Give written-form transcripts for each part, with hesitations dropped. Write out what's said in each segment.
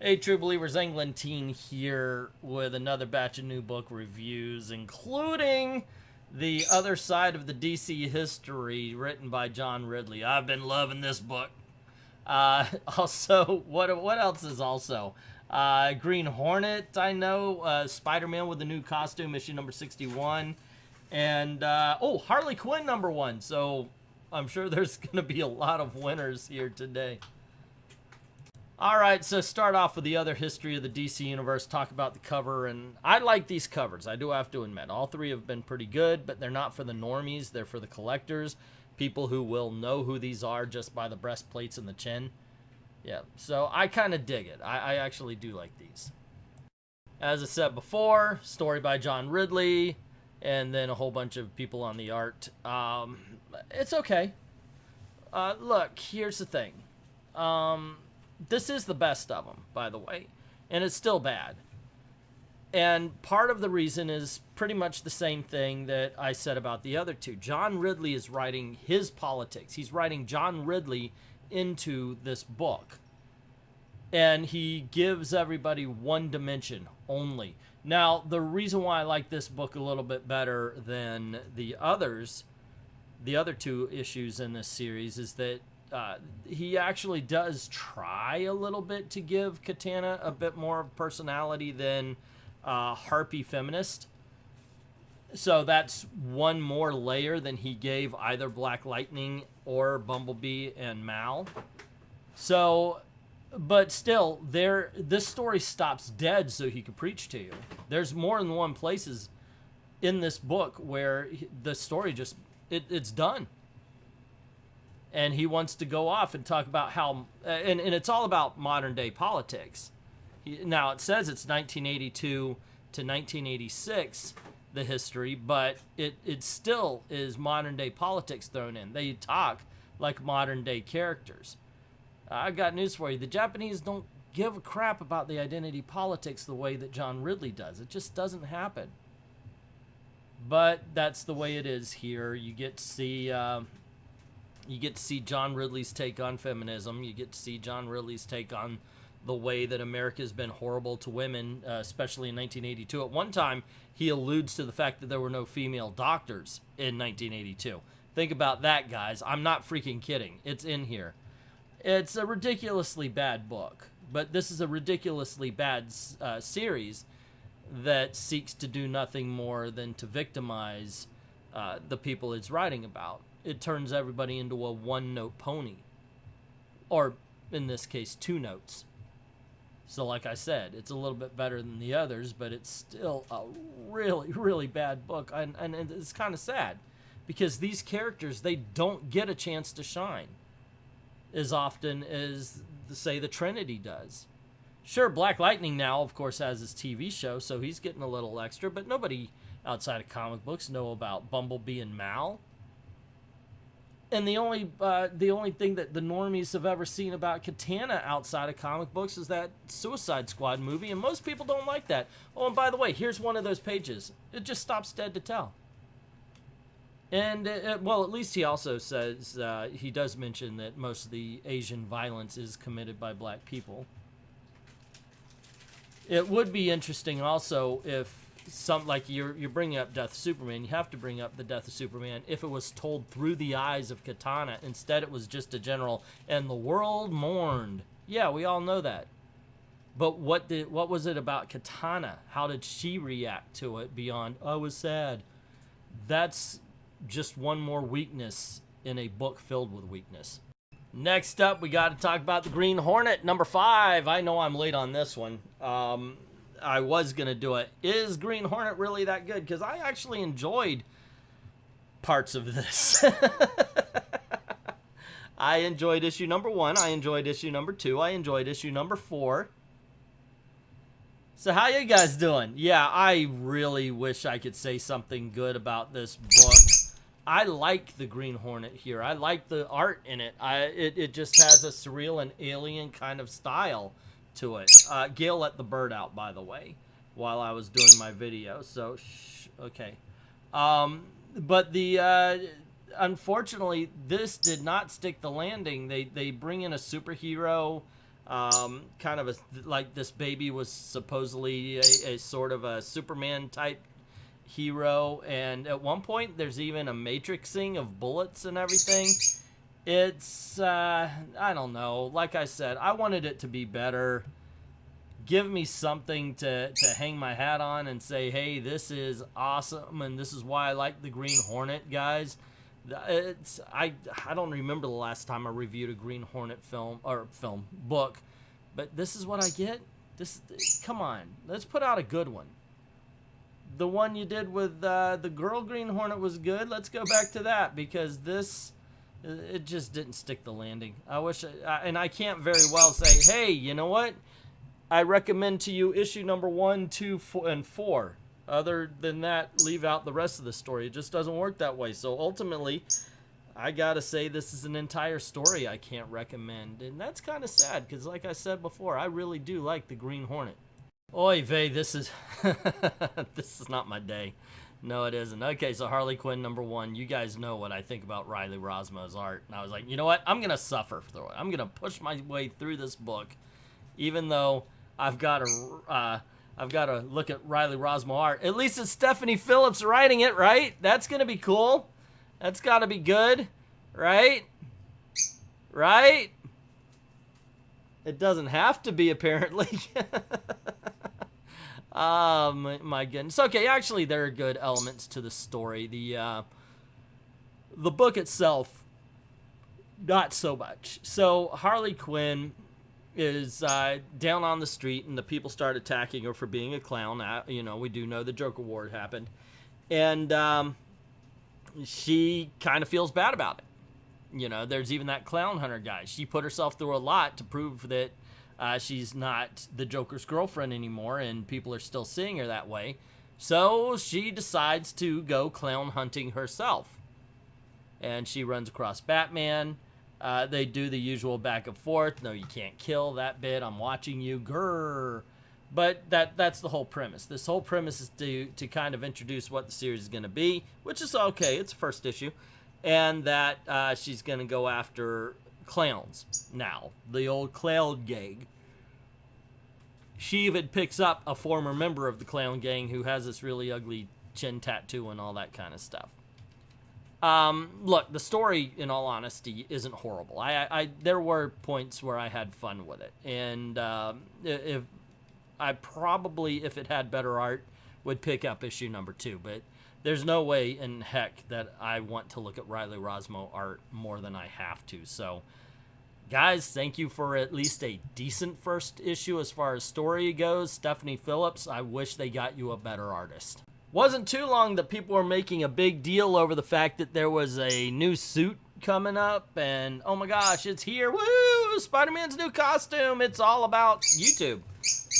Hey, True Believers, Englentine here with another batch of new book reviews, including The Other Side of the DC History, written by John Ridley. I've been loving this book. Also, what else is also? Green Hornet, I know. SpiderMan with the new costume, issue number 61. And, Harley Quinn #1. So, I'm sure there's going to be a lot of winners here today. Alright, so start off with the other history of the DC Universe, talk about the cover, and I like these covers, I do have to admit. All three have been pretty good, but they're not for the normies, they're for the collectors, people who will know who these are just by the breastplates and the chin. Yeah, so I kind of dig it. I actually do like these. As I said before, story by John Ridley, and then a whole bunch of people on the art. It's okay. Look, here's the thing. This is the best of them, by the way, and it's still bad. And part of the reason is pretty much the same thing that I said about the other two. John Ridley is writing his politics. He's writing John Ridley into this book. And he gives everybody one dimension only. Now, the reason why I like this book a little bit better than the others, the other two issues in this series, is that he actually does try a little bit to give Katana a bit more personality than Harpy Feminist. So that's one more layer than he gave either Black Lightning or Bumblebee and Mal. So, but still, this story stops dead so he can preach to you. There's more than one places in this book where the story just, it's done. And he wants to go off and talk about how, and it's all about modern day politics. Now, it says it's 1982 to 1986, the history, but it still is modern day politics thrown in. They talk like modern day characters. I got news for you. The Japanese don't give a crap about the identity politics the way that John Ridley does. It just doesn't happen. But that's the way it is here. You get to see... You get to see John Ridley's take on feminism. You get to see John Ridley's take on the way that America's been horrible to women, especially in 1982. At one time, he alludes to the fact that there were no female doctors in 1982. Think about that, guys. I'm not freaking kidding. It's in here. It's a ridiculously bad book, but this is a ridiculously bad series that seeks to do nothing more than to victimize the people it's writing about. It turns everybody into a one-note pony. Or, in this case, 2 notes. So, like I said, it's a little bit better than the others, but it's still a really, really bad book. And it's kind of sad. Because these characters, they don't get a chance to shine as often as, say, the Trinity does. Sure, Black Lightning now, of course, has his TV show, so he's getting a little extra, but nobody outside of comic books know about Bumblebee and Mal. And the only thing that the normies have ever seen about Katana outside of comic books is that Suicide Squad movie, and most people don't like that. Oh, and by the way, here's one of those pages. It just stops dead to tell. And, well, at least he also says, he does mention that most of the Asian violence is committed by black people. It would be interesting also if like you're bringing up Death of Superman, you have to bring up the Death of Superman if it was told through the eyes of Katana. Instead, it was just a general, and the world mourned. Yeah, we all know that. But what was it about Katana? How did she react to it beyond, I was sad? That's just one more weakness in a book filled with weakness. Next up, we got to talk about the Green Hornet, #5. I know I'm late on this one. I was going to do it. Is Green Hornet really that good? Because I actually enjoyed parts of this. I enjoyed issue #1. I enjoyed issue #2. I enjoyed issue #4. So how you guys doing? Yeah, I really wish I could say something good about this book. I like the Green Hornet here. I like the art in it. It just has a surreal and alien kind of style to it. Gail let the bird out, by the way, while I was doing my video. So, okay. But unfortunately, this did not stick the landing. They bring in a superhero Kind of like this baby was supposedly a sort of a Superman type hero, and at one point there's even a matrixing of bullets and everything. It's I don't know, like I said, I wanted it to be better. Give me something to hang my hat on and say, hey, this is awesome and this is why I like the Green Hornet, guys. I don't remember the last time I reviewed a Green Hornet book, but this is what I get. Come on, let's put out a good one. The one you did with the girl Green Hornet was good. Let's go back to that, because it just didn't stick the landing. I wish, and I can't very well say, hey, you know what? I recommend to you issue number 1, 2, 4, and 4. Other than that, leave out the rest of the story. It just doesn't work that way. So ultimately, I gotta say this is an entire story I can't recommend. And that's kind of sad, because like I said before, I really do like the Green Hornet. Oy vey, this is this is not my day. No, it isn't. Okay, so Harley Quinn number 1. You guys know what I think about Riley Rosmo's art. And I was like, you know what? I'm gonna suffer through it. I'm gonna push my way through this book, even though I've got to look at Riley Rosmo art. At least it's Stephanie Phillips writing it, right? That's gonna be cool. That's got to be good, right? Right? It doesn't have to be, apparently. My goodness. Okay, actually, there are good elements to the story. The book itself, not so much. So Harley Quinn is down on the street, and the people start attacking her for being a clown. You know, we do know the Joker Award happened, and she kind of feels bad about it. You know, there's even that clown hunter guy. She put herself through a lot to prove that she's not the Joker's girlfriend anymore, and people are still seeing her that way. So she decides to go clown hunting herself, and she runs across Batman. They do the usual back and forth. No, you can't kill that bit. I'm watching you. Grrr. But that's the whole premise. This whole premise is to kind of introduce what the series is going to be, which is okay. It's a first issue. And that she's going to go after clowns now. The old clown gang. She even picks up a former member of the clown gang who has this really ugly chin tattoo and all that kind of stuff. Look, the story, in all honesty, isn't horrible. There were points where I had fun with it. And if it had better art, would pick up issue number 2. But there's no way in heck that I want to look at Riley Rosmo art more than I have to. So, guys, thank you for at least a decent first issue as far as story goes. Stephanie Phillips, I wish they got you a better artist. Wasn't too long that people were making a big deal over the fact that there was a new suit coming up, and oh my gosh, it's here. Woo! Spider-Man's new costume. It's all about YouTube.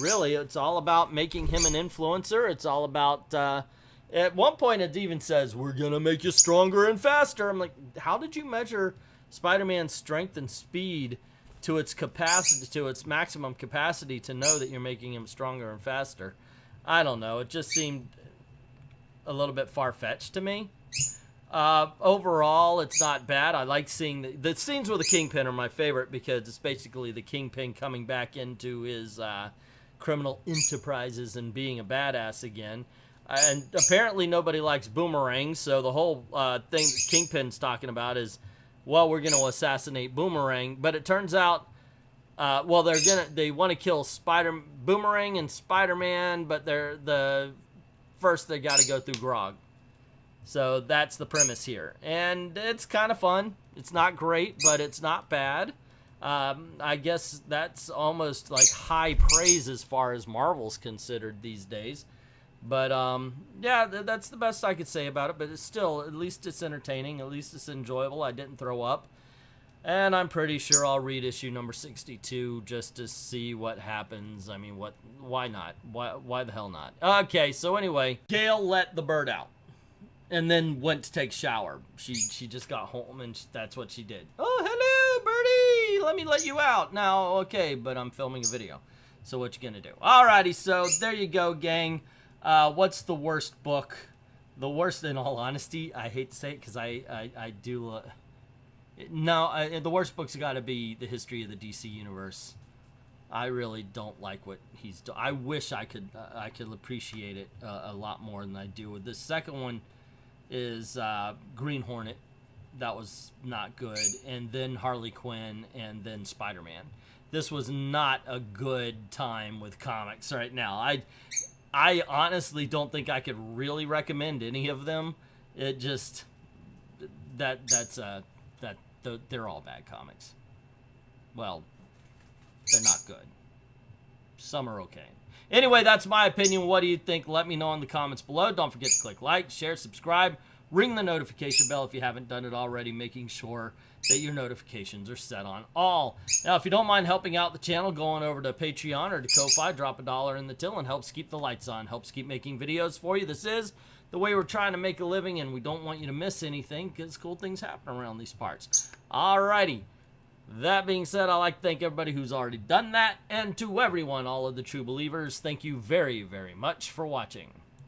Really, it's all about making him an influencer. It's all about, at one point it even says, we're gonna make you stronger and faster. I'm like, how did you measure Spider-Man's strength and speed to its capacity, to its maximum capacity, to know that you're making him stronger and faster? I don't know. It just seemed a little bit far-fetched to me. Overall, it's not bad. I like seeing the scenes with the Kingpin are my favorite, because it's basically the Kingpin coming back into his criminal enterprises and being a badass again. And apparently nobody likes Boomerang, so the whole thing that Kingpin's talking about is, well, we're going to assassinate Boomerang. But it turns out, well, they want to kill Boomerang and Spider-Man, but first they got to go through Grog. So that's the premise here. And it's kind of fun. It's not great, but it's not bad. I guess that's almost like high praise as far as Marvel's considered these days. But yeah, that's the best I could say about it. But it's still, at least it's entertaining. At least it's enjoyable. I didn't throw up. And I'm pretty sure I'll read issue number 62 just to see what happens. I mean, why not? Why the hell not? Okay, so anyway, Gail let the bird out and then went to take a shower. She just got home, and that's what she did. Oh, hello, birdie! Let me let you out. Now, okay, but I'm filming a video. So what you gonna do? Alrighty, so there you go, gang. What's the worst book? The worst, in all honesty, I hate to say it, because I do... No, the worst book's got to be the history of the DC Universe. I really don't like what he's doing. I wish I could appreciate it a lot more than I do. With this second one is Green Hornet. That was not good. And then Harley Quinn, and then Spider-Man. This was not a good time with comics right now. I honestly don't think I could really recommend any of them. It just they're all bad comics. Well, they're not good. Some are okay. Anyway, that's my opinion. What do you think? Let me know in the comments below. Don't forget to click like, share, subscribe, ring the notification bell if you haven't done it already, making sure that your notifications are set on all. Now, if you don't mind helping out the channel, going over to Patreon or to Ko-Fi, drop $1 in the till and helps keep the lights on, helps keep making videos for you. This is the way we're trying to make a living, and we don't want you to miss anything because cool things happen around these parts. Alrighty. That being said, I'd like to thank everybody who's already done that, and to everyone, all of the true believers, thank you very, very much for watching.